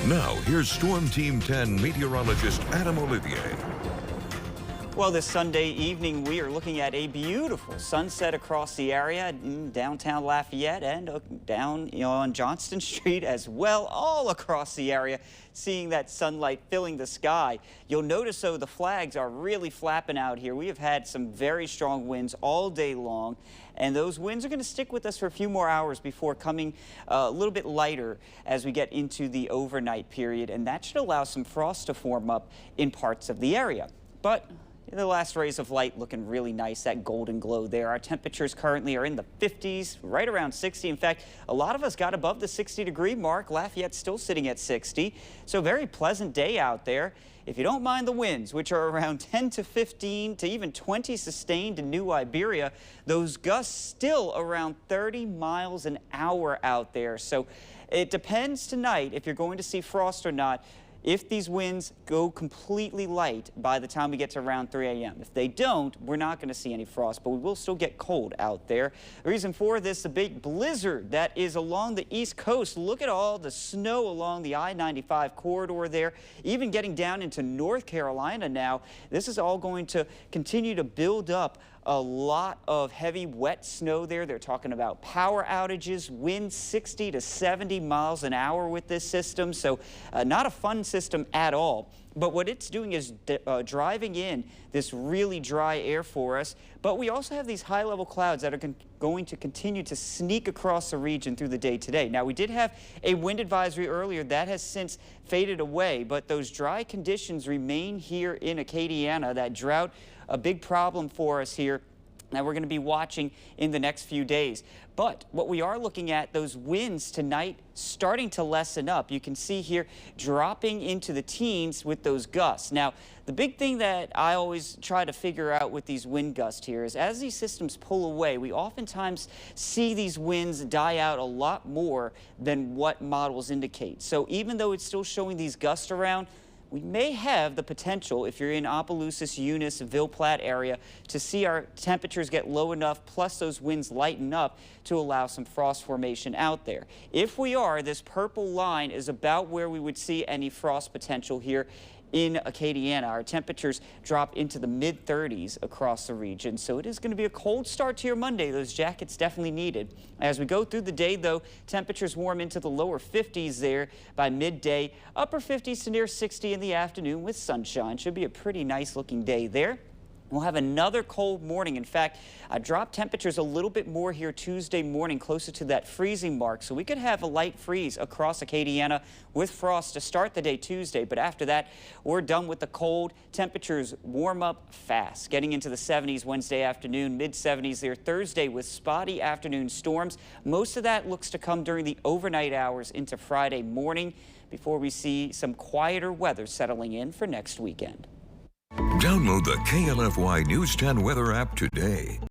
Now, here's Storm Team 10 meteorologist Adam Olivier. Well, this Sunday evening, we are looking at a beautiful sunset across the area in downtown Lafayette and down on Johnston Street as well, all across the area, seeing that sunlight filling the sky. You'll notice, though, the flags are really flapping out here. We have had some very strong winds all day long, and those winds are going to stick with us for a few more hours before coming a little bit lighter as we get into the overnight period, and that should allow some frost to form up in parts of the area. But the last rays of light looking really nice, that golden glow there. Our temperatures currently are in the 50s, right around 60. In fact, a lot of us got above the 60-degree mark. Lafayette's still sitting at 60. So very pleasant day out there. If you don't mind the winds, which are around 10 to 15 to even 20 sustained in New Iberia, those gusts still around 30 miles an hour out there. So it depends tonight if you're going to see frost or not, if these winds go completely light by the time we get to around 3 a.m. If they don't, we're not going to see any frost, but we will still get cold out there. The reason for this, the big blizzard that is along the East Coast. Look at all the snow along the I-95 corridor there, even getting down into North Carolina now. This is all going to continue to build up a lot of heavy, wet snow there. They're talking about power outages, winds 60 to 70 miles an hour with this system. So not a fun system at all. But what it's doing is driving in this really dry air for us. But we also have these high-level clouds that are going to continue to sneak across the region through the day today. Now, we did have a wind advisory earlier. That has since faded away. But those dry conditions remain here in Acadiana. That drought, a big problem for us here that we're going to be watching in the next few days. But what we are looking at, those winds tonight starting to lessen up. You can see here dropping into the teens with those gusts. Now, the big thing that I always try to figure out with these wind gusts here is as these systems pull away, we oftentimes see these winds die out a lot more than what models indicate. So even though it's still showing these gusts around, we may have the potential, if you're in Opelousas, Eunice, Ville Platte area, to see our temperatures get low enough, plus those winds lighten up to allow some frost formation out there. If we are, this purple line is about where we would see any frost potential here in Acadiana. Our temperatures drop into the mid-30s across the region, so it is going to be a cold start to your Monday. Those jackets definitely needed. As we go through the day, though, temperatures warm into the lower 50s there by midday, upper 50s to near 60 in the afternoon with sunshine. Should be a pretty nice-looking day there. We'll have another cold morning. In fact, drop temperatures a little bit more here Tuesday morning, closer to that freezing mark. So we could have a light freeze across Acadiana with frost to start the day Tuesday. But after that, we're done with the cold. Temperatures warm up fast, getting into the 70s Wednesday afternoon, mid-70s there Thursday with spotty afternoon storms. Most of that looks to come during the overnight hours into Friday morning before we see some quieter weather settling in for next weekend. Download the KLFY News 10 weather app today.